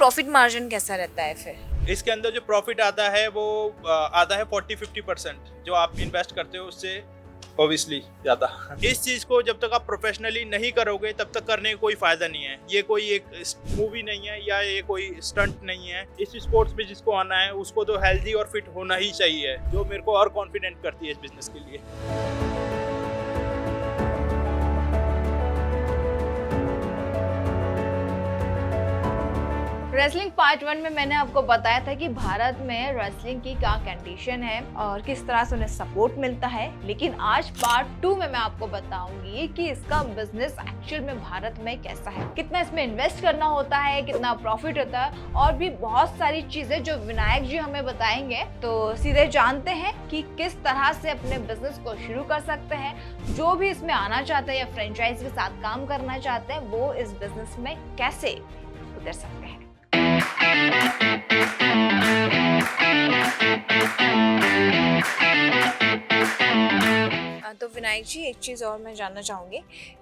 Profit margin कैसा रहता है फिर? इसके अंदर जो प्रॉफिट आता है वो आता है 40-50%, जो आप इन्वेस्ट करते हो उससे ऑब्वियसली ज़्यादा। इस चीज़ को जब तक आप प्रोफेशनली नहीं करोगे तब तक करने का कोई फ़ायदा नहीं है। ये कोई एक मूवी नहीं है या ये कोई स्टंट नहीं है। इस स्पोर्ट्स में जिसको आना है उसको तो हेल्दी और फिट होना ही चाहिए, जो मेरे को और कॉन्फिडेंट करती है इस बिजनेस के लिए। रेसलिंग पार्ट 1 में मैंने आपको बताया था कि भारत में रेसलिंग की क्या कंडीशन है और किस तरह से उन्हें सपोर्ट मिलता है, लेकिन आज पार्ट 2 में मैं आपको बताऊंगी कि इसका बिजनेस एक्चुअल में भारत में कैसा है, कितना इसमें इन्वेस्ट करना होता है, कितना प्रॉफिट होता है और भी बहुत सारी चीजें जो विनायक जी हमें बताएंगे। तो सीधे जानते हैं कि किस तरह से अपने बिजनेस को शुरू कर सकते हैं। जो भी इसमें आना चाहते हैं या फ्रेंचाइज के साथ काम करना चाहते हैं वो इस बिजनेस में कैसे उतर सकते हैं। तो विनायक जी, एक चीज़ और मैं जानना चाहूँगी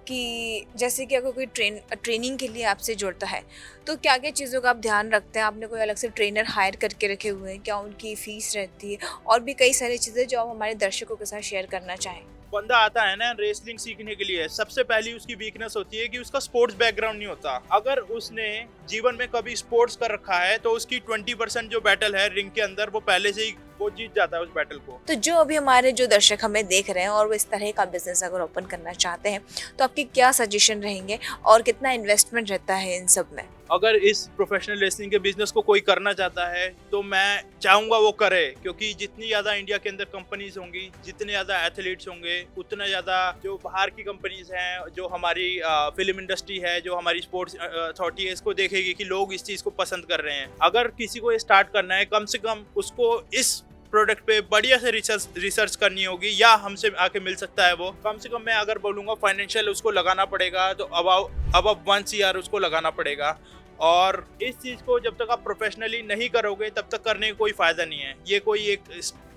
कि जैसे कि अगर कोई ट्रेनिंग के लिए आपसे जुड़ता है तो क्या क्या चीज़ों का आप ध्यान रखते हैं? आपने कोई अलग से ट्रेनर हायर करके रखे हुए हैं क्या? उनकी फ़ीस रहती है और भी कई सारी चीज़ें जो आप हमारे दर्शकों के साथ शेयर करना चाहें। बंदा आता है ना रेसलिंग सीखने के लिए, सबसे पहली उसकी वीकनेस होती है कि उसका स्पोर्ट्स बैकग्राउंड नहीं होता। अगर उसने जीवन में कभी स्पोर्ट्स कर रखा है तो उसकी 20% जो बैटल है रिंग के अंदर वो पहले से ही वो जीत जाता है उस बैटल को। तो जो अभी हमारे जो दर्शक हमें देख रहे हैं और वो इस तरह का बिजनेस अगर ओपन करना चाहते हैं तो आपके क्या सजेशन रहेंगे और कितना इन्वेस्टमेंट रहता है इन सब में? अगर इस प्रोफेशनल रेसलिंग के बिजनेस को कोई करना चाहता है तो मैं चाहूँगा वो करे, क्योंकि जितनी ज़्यादा इंडिया के अंदर कंपनीज होंगी, जितने ज़्यादा एथलीट्स होंगे, उतना ज़्यादा जो बाहर की कंपनीज हैं, जो हमारी फिल्म इंडस्ट्री है, जो हमारी स्पोर्ट्स अथॉरिटी है, इसको देखेगी कि लोग इस चीज़ को पसंद कर रहे हैं। अगर किसी को स्टार्ट करना है कम से कम उसको इस प्रोडक्ट पे बढ़िया से रिसर्च करनी होगी, या हमसे आके मिल सकता है वो। कम से कम मैं अगर बोलूँगा फाइनेंशियल उसको लगाना पड़ेगा तो अब 1 CR उसको लगाना पड़ेगा। और इस चीज़ को जब तक आप प्रोफेशनली नहीं करोगे तब तक करने का कोई फ़ायदा नहीं है। ये कोई एक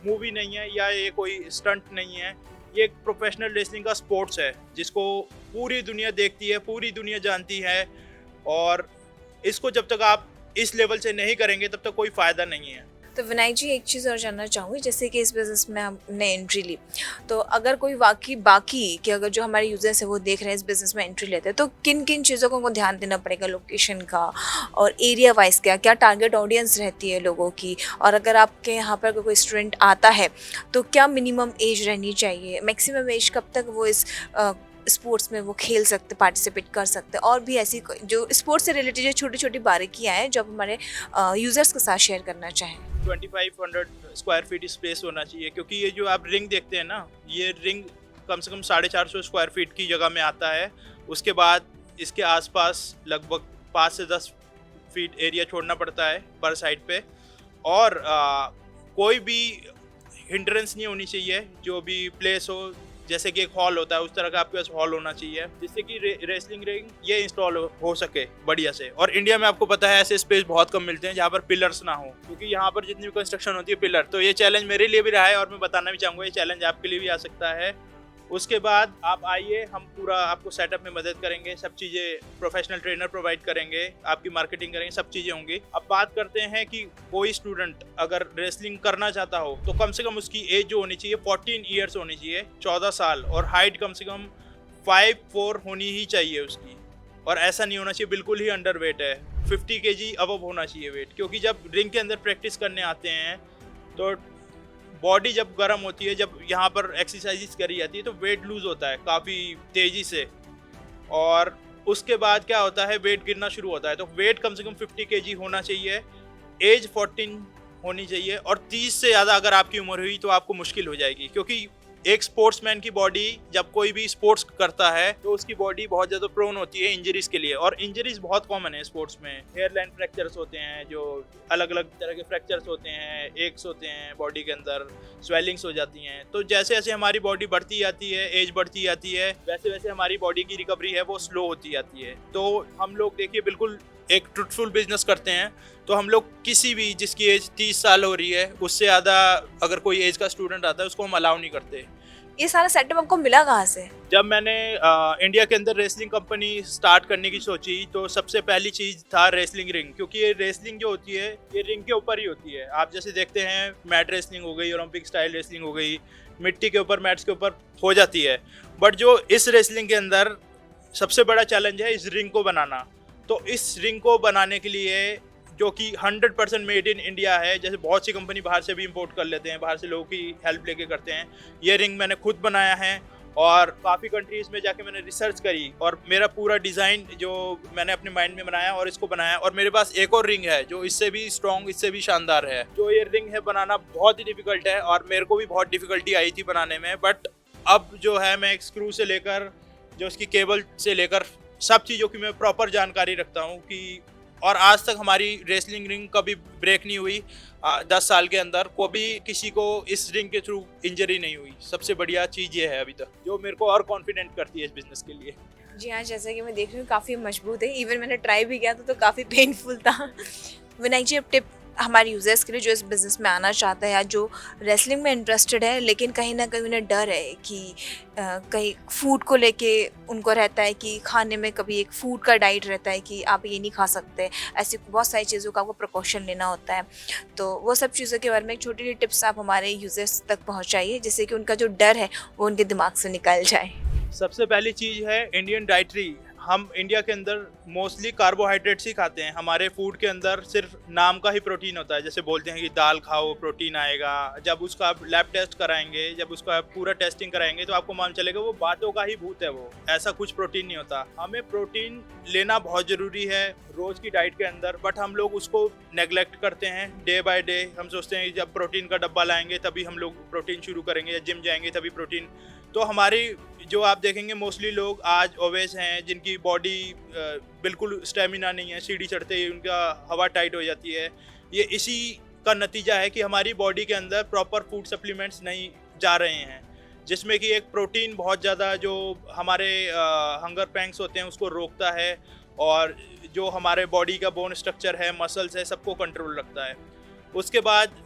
मूवी नहीं है या ये कोई स्टंट नहीं है। ये एक प्रोफेशनल रेसलिंग का स्पोर्ट्स है जिसको पूरी दुनिया देखती है, पूरी दुनिया जानती है, और इसको जब तक आप इस लेवल से नहीं करेंगे तब तक कोई फ़ायदा नहीं है। तो विनायक जी, एक चीज़ और जानना चाहूँगी, जैसे कि इस बिज़नेस में हमने एंट्री ली तो अगर कोई बाकी कि अगर जो हमारे यूजर्स हैं वो देख रहे हैं इस बिज़नेस में एंट्री लेते हैं तो किन किन चीज़ों को ध्यान देना पड़ेगा? लोकेशन का और एरिया वाइज क्या टारगेट ऑडियंस रहती है लोगों की, और अगर आपके यहाँ पर कोई स्टूडेंट आता है तो क्या मिनिमम एज रहनी चाहिए, मैक्सिमम एज कब तक वो इस स्पोर्ट्स में वो खेल सकते, पार्टिसिपेट कर सकते, और भी ऐसी जो स्पोर्ट्स से रिलेटेड जो छोटी छोटी बारीकियाँ हैं जो आप हमारे यूज़र्स के साथ शेयर करना चाहें। 2500 स्क्वायर फीट स्पेस होना चाहिए, क्योंकि ये जो आप रिंग देखते हैं ना, ये रिंग कम से कम 450 स्क्वायर फीट की जगह में आता है। उसके बाद इसके आसपास लगभग 5 से 10 फीट एरिया छोड़ना पड़ता है पर साइड पे, और कोई भी हिंड्रेंस नहीं होनी चाहिए। जो भी प्लेस हो, जैसे कि एक हॉल होता है उस तरह का आपके पास हॉल होना चाहिए, जिससे कि रेसलिंग रिंग ये इंस्टॉल हो सके बढ़िया से। और इंडिया में आपको पता है ऐसे स्पेस बहुत कम मिलते हैं जहाँ पर पिलर्स ना हो, क्योंकि यहाँ पर जितनी भी कंस्ट्रक्शन होती है पिलर, तो ये चैलेंज मेरे लिए भी रहा है और मैं बताना भी चाहूँगा ये चैलेंज आपके लिए भी आ सकता है। उसके बाद आप आइए, हम पूरा आपको सेटअप में मदद करेंगे, सब चीज़ें प्रोफेशनल ट्रेनर प्रोवाइड करेंगे, आपकी मार्केटिंग करेंगे, सब चीज़ें होंगी। अब बात करते हैं कि कोई स्टूडेंट अगर रेसलिंग करना चाहता हो तो कम से कम उसकी एज जो होनी चाहिए 14 ईयर्स होनी चाहिए, 14 साल, और हाइट कम से कम 5'4" होनी ही चाहिए उसकी। और ऐसा नहीं होना चाहिए बिल्कुल ही अंडर वेट है, 50 kg अबव होना चाहिए वेट, क्योंकि जब रिंग के अंदर प्रैक्टिस करने आते हैं तो बॉडी जब गर्म होती है, जब यहाँ पर एक्सरसाइज करी जाती है तो वेट लूज होता है काफ़ी तेज़ी से, और उसके बाद क्या होता है वेट गिरना शुरू होता है। तो वेट कम से कम 50 kg होना चाहिए, एज 14 होनी चाहिए, और 30 से ज़्यादा अगर आपकी उम्र हुई तो आपको मुश्किल हो जाएगी, क्योंकि एक स्पोर्ट्समैन की बॉडी जब कोई भी स्पोर्ट्स करता है तो उसकी बॉडी बहुत ज़्यादा प्रोन होती है इंजरीज के लिए, और इंजरीज बहुत कॉमन है स्पोर्ट्स में। हेयरलाइन फ्रैक्चर्स होते हैं, जो अलग अलग तरह के फ्रैक्चर्स होते हैं, एक्स होते हैं बॉडी के अंदर, स्वेलिंग्स हो जाती हैं। तो जैसे जैसे हमारी बॉडी बढ़ती जाती है, एज बढ़ती जाती है, वैसे वैसे हमारी बॉडी की रिकवरी है वो स्लो होती जाती है। तो हम लोग देखिए बिल्कुल एक ट्रुथफुल बिजनेस करते हैं, तो हम लोग किसी भी जिसकी एज 30 साल हो रही है उससे ज़्यादा अगर कोई एज का स्टूडेंट आता है उसको हम अलाउ नहीं करते, ये सारा सेटअप आपको मिला कहाँ से? जब मैंने इंडिया के अंदर रेसलिंग कंपनी स्टार्ट करने की सोची तो सबसे पहली चीज़ था रेसलिंग रिंग, क्योंकि ये रेसलिंग जो होती है ये रिंग के ऊपर ही होती है। आप जैसे देखते हैं मैट रेसलिंग हो गई, ओलंपिक स्टाइल रेसलिंग हो गई, मिट्टी के ऊपर मैट्स के ऊपर हो जाती है, बट जो इस रेसलिंग के अंदर सबसे बड़ा चैलेंज है इस रिंग को बनाना। तो इस रिंग को बनाने के लिए जो कि 100% मेड इन इंडिया है, जैसे बहुत सी कंपनी बाहर से भी इंपोर्ट कर लेते हैं, बाहर से लोगों की हेल्प लेके करते हैं, ये रिंग मैंने खुद बनाया है और काफ़ी कंट्रीज़ में जाके मैंने रिसर्च करी और मेरा पूरा डिज़ाइन जो मैंने अपने माइंड में बनाया और इसको बनाया। और मेरे पास एक और रिंग है जो इससे भी स्ट्रॉन्ग, इससे भी शानदार है। जो ये रिंग है बनाना बहुत ही डिफ़िकल्ट है और मेरे को भी बहुत डिफ़िकल्टी आई थी बनाने में, बट अब जो है मैं एक स्क्रू से लेकर जो इसकी केबल से लेकर सब चीज़ों की मैं प्रॉपर जानकारी रखता हूँ कि, और आज तक हमारी रेसलिंग रिंग कभी ब्रेक नहीं हुई। 10 साल के अंदर कभी किसी को इस रिंग के थ्रू इंजरी नहीं हुई। सबसे बढ़िया चीज़ ये है अभी तक जो मेरे को और कॉन्फिडेंट करती है इस बिज़नेस के लिए। जी हाँ, जैसा कि मैं देख रही हूँ काफ़ी मजबूत है, इवन मैंने ट्राई भी किया था तो काफ़ी पेनफुल था। विनायक जी, अब टिप हमारे यूज़र्स के लिए जो इस बिज़नेस में आना चाहता है या जो रेसलिंग में इंटरेस्टेड है लेकिन कहीं ना कहीं उन्हें डर है कि कहीं फूड को लेके उनको रहता है कि खाने में कभी एक फूड का डाइट रहता है कि आप ये नहीं खा सकते, ऐसी बहुत सारी चीज़ों का आपको प्रिकॉशन लेना होता है। तो वो सब चीज़ों के बारे में एक छोटी सी टिप्स आप हमारे यूज़र्स तक पहुँचाइए जिससे कि उनका जो डर है वो उनके दिमाग से निकल जाए। सबसे पहली चीज़ है इंडियन डाइटरी। हम इंडिया के अंदर मोस्टली कार्बोहाइड्रेट्स ही खाते हैं। हमारे फूड के अंदर सिर्फ नाम का ही प्रोटीन होता है। जैसे बोलते हैं कि दाल खाओ प्रोटीन आएगा, जब उसका आप लैब टेस्ट कराएंगे, जब उसका आप पूरा टेस्टिंग कराएंगे तो आपको मालूम चलेगा वो बातों का ही भूत है, वो ऐसा कुछ प्रोटीन नहीं होता। हमें प्रोटीन लेना बहुत ज़रूरी है रोज़ की डाइट के अंदर, बट हम लोग उसको नेग्लेक्ट करते हैं डे बाय डे। हम सोचते हैं कि जब प्रोटीन का डब्बा लाएंगे तभी हम लोग प्रोटीन शुरू करेंगे या जिम जाएंगे तभी प्रोटीन। तो हमारी जो आप देखेंगे मोस्टली लोग आज ओवेस हैं जिनकी बॉडी बिल्कुल स्टेमिना नहीं है, सीढ़ी चढ़ते ही उनका हवा टाइट हो जाती है। ये इसी का नतीजा है कि हमारी बॉडी के अंदर प्रॉपर फूड सप्लीमेंट्स नहीं जा रहे हैं, जिसमें कि एक प्रोटीन बहुत ज़्यादा जो हमारे हंगर पैंग्स होते हैं उसको रोकता है और जो हमारे बॉडी का बोन स्ट्रक्चर है, मसल्स है, सबको कंट्रोल रखता है। उसके बाद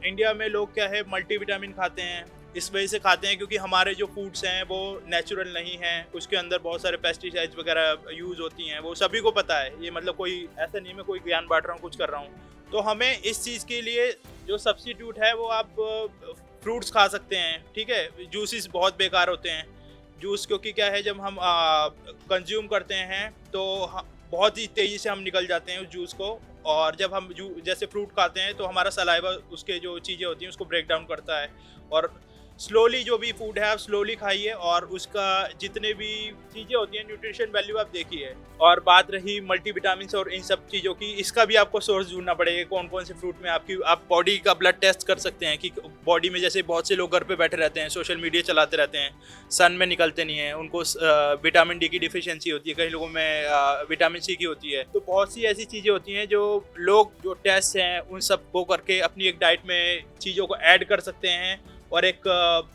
इंडिया में लोग क्या है मल्टीविटामिन खाते हैं। इस वजह से खाते हैं क्योंकि हमारे जो फूड्स हैं वो नेचुरल नहीं हैं, उसके अंदर बहुत सारे पेस्टिसाइड्स वगैरह यूज़ होती हैं, वो सभी को पता है। ये मतलब कोई ऐसा नहीं मैं कोई ज्ञान बांट रहा हूँ, कुछ कर रहा हूँ। तो हमें इस चीज़ के लिए जो सब्स्टिट्यूट है वो आप फ्रूट्स खा सकते हैं, ठीक है। जूसेस बहुत बेकार होते हैं जूस, क्योंकि क्या है जब हम कंज्यूम करते हैं तो बहुत ही तेज़ी से हम निकल जाते हैं उस जूस को, और जब हम जैसे फ्रूट खाते हैं तो हमारा सलाइवा उसके जो चीज़ें होती हैं उसको ब्रेक डाउन करता है। और स्लोली जो भी फूड है आप स्लोली खाइए और उसका जितने भी चीज़ें होती हैं न्यूट्रिशन वैल्यू आप देखिए। और बात रही मल्टीविटामिन्स और इन सब चीज़ों की, इसका भी आपको सोर्स ढूंढना पड़ेगा कौन कौन से फ्रूट में आप बॉडी का ब्लड टेस्ट कर सकते हैं कि बॉडी में, जैसे बहुत से लोग घर पे बैठे रहते हैं, सोशल मीडिया चलाते रहते हैं, सन में निकलते नहीं हैं, उनको विटामिन डी की डिफिशियंसी होती है, कई लोगों में विटामिन सी की होती है। तो बहुत सी ऐसी चीज़ें होती हैं जो लोग जो टेस्ट हैं उन सब को करके अपनी एक डाइट में चीज़ों को ऐड कर सकते हैं। और एक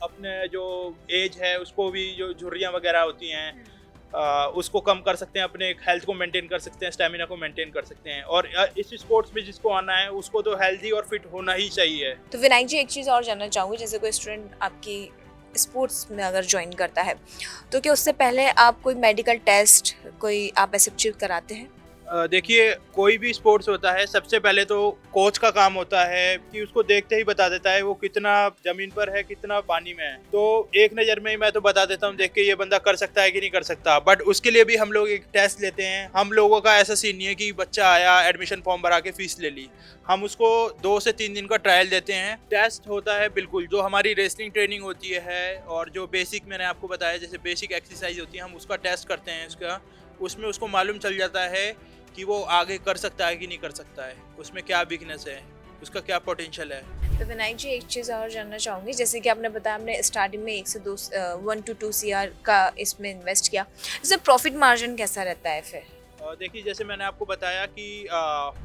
अपने जो एज है उसको भी, जो झुर्रियाँ वगैरह होती हैं उसको कम कर सकते हैं, अपने हेल्थ को मेंटेन कर सकते हैं, स्टेमिना को मेंटेन कर सकते हैं। और इस स्पोर्ट्स में जिसको आना है उसको तो हेल्दी और फिट होना ही चाहिए। तो विनायक जी, एक चीज़ और जानना चाहूँगी, जैसे कोई स्टूडेंट आपकी स्पोर्ट्स में अगर ज्वाइन करता है तो क्या उससे पहले आप कोई मेडिकल टेस्ट कोई आप ऐसे चीज कराते हैं? देखिए, कोई भी स्पोर्ट्स होता है सबसे पहले तो कोच का काम होता है कि उसको देखते ही बता देता है वो कितना जमीन पर है, कितना पानी में है। तो एक नज़र में ही मैं तो बता देता हूँ देख के ये बंदा कर सकता है कि नहीं कर सकता। बट उसके लिए भी हम लोग एक टेस्ट लेते हैं। हम लोगों का ऐसा सीन नहीं है कि बच्चा आया, एडमिशन फॉर्म भरा के फीस ले ली। हम उसको 2 से 3 दिन का ट्रायल देते हैं। टेस्ट होता है बिल्कुल जो हमारी रेसलिंग ट्रेनिंग होती है और जो बेसिक मैंने आपको बताया जैसे बेसिक एक्सरसाइज होती है, हम उसका टेस्ट करते हैं। उसमें उसको मालूम चल जाता है कि वो आगे कर सकता है कि नहीं कर सकता है, उसमें क्या वीकनेस है, उसका क्या पोटेंशियल है। तो विनायक जी, एक चीज़ और जानना चाहूँगी, जैसे कि आपने बताया आपने स्टार्टिंग में 1 से 2 CR का इसमें इन्वेस्ट किया, इससे प्रॉफिट मार्जिन कैसा रहता है फिर? देखिए, जैसे मैंने आपको बताया कि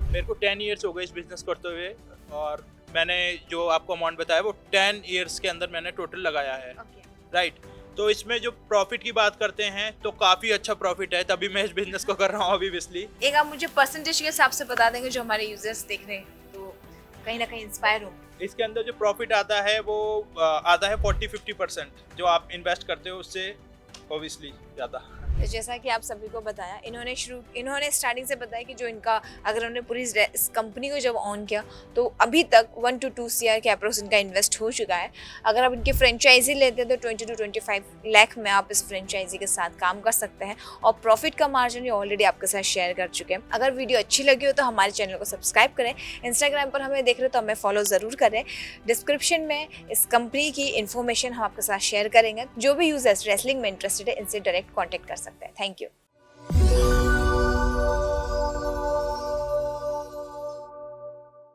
मेरे को 10 ईयर्स हो गए इस बिज़नेस करते हुए, और मैंने जो आपको अमाउंट बताया वो 10 ईयर्स के अंदर मैंने टोटल लगाया है, राइट। तो इसमें जो प्रॉफिट की बात करते हैं तो काफ़ी अच्छा प्रॉफिट है, तभी मैं इस बिज़नेस को कर रहा हूँ ऑब्वियसली। एक आप मुझे परसेंटेज के हिसाब से बता देंगे जो हमारे यूजर्स देख रहे हैं, तो कहीं ना कहीं इंस्पायर हो? इसके अंदर जो प्रॉफिट आता है वो आता है 40-50%, जो आप इन्वेस्ट करते हो उससे ऑब्वियसली ज़्यादा। तो जैसा कि आप सभी को बताया, इन्होंने स्टार्टिंग से बताया कि जो इनका, अगर उन्होंने पूरी इस कंपनी को जब ऑन किया तो अभी तक 1 to 2 CR के अप्रोक्स इनका इन्वेस्ट हो चुका है। अगर आप इनकी फ्रेंचाइजी लेते हैं तो 20 to 25 लाख में आप इस फ्रेंचाइजी के साथ काम कर सकते हैं और प्रॉफिट का मार्जिन ये ऑलरेडी आपके साथ शेयर कर चुके हैं। अगर वीडियो अच्छी लगी हो तो हमारे चैनल को सब्सक्राइब करें, इंस्टाग्राम पर हमें देख रहे हो तो हमें फॉलो ज़रूर करें। डिस्क्रिप्शन में इस कंपनी की इन्फॉर्मेशन हम आपके साथ शेयर करेंगे। जो भी यूजर्स रेसलिंग में इंटरेस्टेड है इनसे डायरेक्ट कॉन्टैक्ट कर सकते हैं। Thank you.